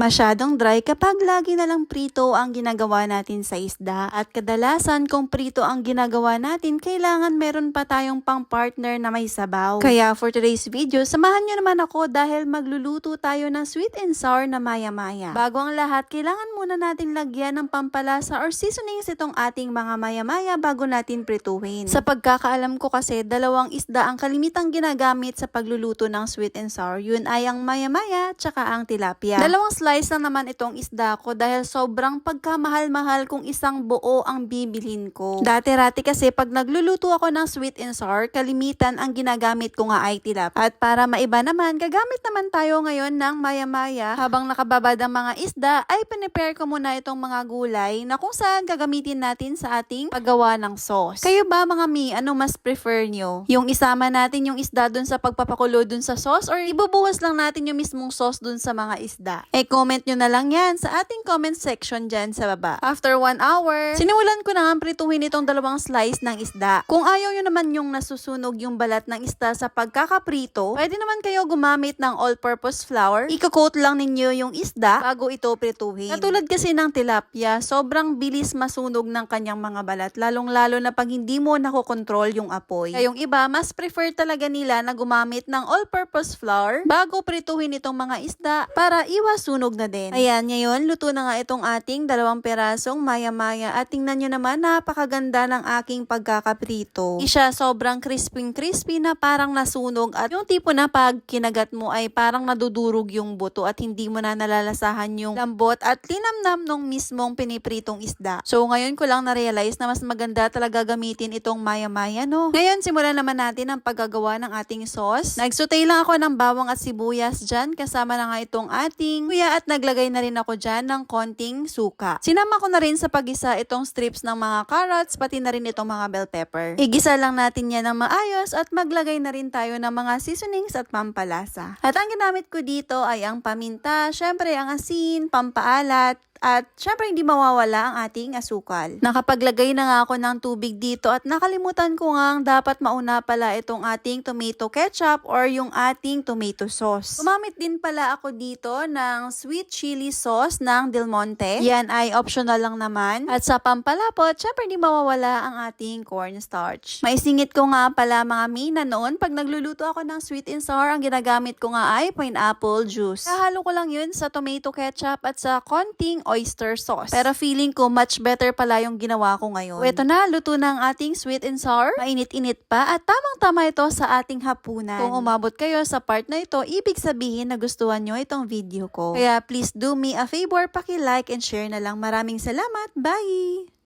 Masyadong dry kapag lagi na lang prito ang ginagawa natin sa isda at kadalasan kung prito ang ginagawa natin, kailangan meron pa tayong pang partner na may sabaw. Kaya for today's video, samahan nyo naman ako dahil magluluto tayo ng sweet and sour na maya-maya. Bago ang lahat, kailangan muna natin lagyan ng pampalasa or seasonings itong ating mga maya-maya bago natin prituhin. Sa pagkakaalam ko kasi, dalawang isda ang kalimitang ginagamit sa pagluluto ng sweet and sour. Yun ay ang maya-maya tsaka ang tilapia. Dalawang slice lang naman itong isda ko dahil sobrang pagkamahal-mahal kung isang buo ang bibilhin ko. Dati-rati kasi pag nagluluto ako ng sweet and sour, kalimitan ang ginagamit ko nga ay tilapia. At para maiba naman, gagamit naman tayo ngayon ng maya-maya. Habang nakababad ang mga isda, ay pinipare ko muna itong mga gulay na kung saan gagamitin natin sa ating paggawa ng sauce. Kayo ba mga mi, ano mas prefer nyo? Yung isama natin yung isda dun sa pagpapakulo dun sa sauce or ibubuhos lang natin yung mismong sauce dun sa mga isda? Comment nyo na lang yan sa ating comment section dyan sa baba. After 1 hour, sinimulan ko na nga prituhin itong dalawang slice ng isda. Kung ayaw nyo naman yung nasusunog yung balat ng isda sa pagkakaprito, pwede naman kayo gumamit ng all-purpose flour. Iko-coat lang ninyo yung isda bago ito prituhin. Katulad kasi ng tilapia, sobrang bilis masunog ng kanyang mga balat, lalong-lalo na pag hindi mo nakokontrol yung apoy. Kaya yung iba, mas prefer talaga nila na gumamit ng all-purpose flour bago prituhin itong mga isda para iwas sunog na din. Ayan, ngayon, luto na nga itong ating 2 perasong maya-maya at tingnan nyo naman, napakaganda ng aking pagkakaprito. Siya sobrang crispy na parang nasunog at yung tipo na pag kinagat mo ay parang nadudurog yung buto at hindi mo na nalalasahan yung lambot at linamnam nung mismong pinipritong isda. So, ngayon ko lang na-realize na mas maganda talaga gamitin itong maya-maya, no? Ngayon, simulan naman natin ang paggagawa ng ating sauce. Nagsaute lang ako ng bawang at sibuyas dyan, kasama na nga itong ating at naglagay na rin ako dyan ng konting suka. Sinama ko na rin sa pagisa itong strips ng mga carrots, pati na rin itong mga bell pepper. Igisa lang natin yan ng maayos at maglagay na rin tayo ng mga seasonings at pampalasa. At ang ginamit ko dito ay ang paminta, syempre ang asin, pampaalat, at syempre hindi mawawala ang ating asukal. Nakapaglagay na nga ako ng tubig dito at nakalimutan ko nga dapat mauna pala itong ating tomato ketchup or yung ating tomato sauce. Gumamit din pala ako dito ng sweet chili sauce ng Del Monte. Yan ay optional lang naman. At sa pampalapot, syempre hindi mawawala ang ating cornstarch. Maisingit ko nga pala mga mina noon, pag nagluluto ako ng sweet and sour, ang ginagamit ko nga ay pineapple juice. Kahalo ko lang yun sa tomato ketchup at sa konting oyster sauce. Pero feeling ko much better pala yung ginawa ko ngayon. Ito na, luto na ang ating sweet and sour. Mainit-init pa at tamang-tama ito sa ating hapunan. Kung umabot kayo sa part na ito, ibig sabihin na gustuhan nyo itong video ko. Kaya please do me a favor, paki-like and share na lang. Maraming salamat. Bye!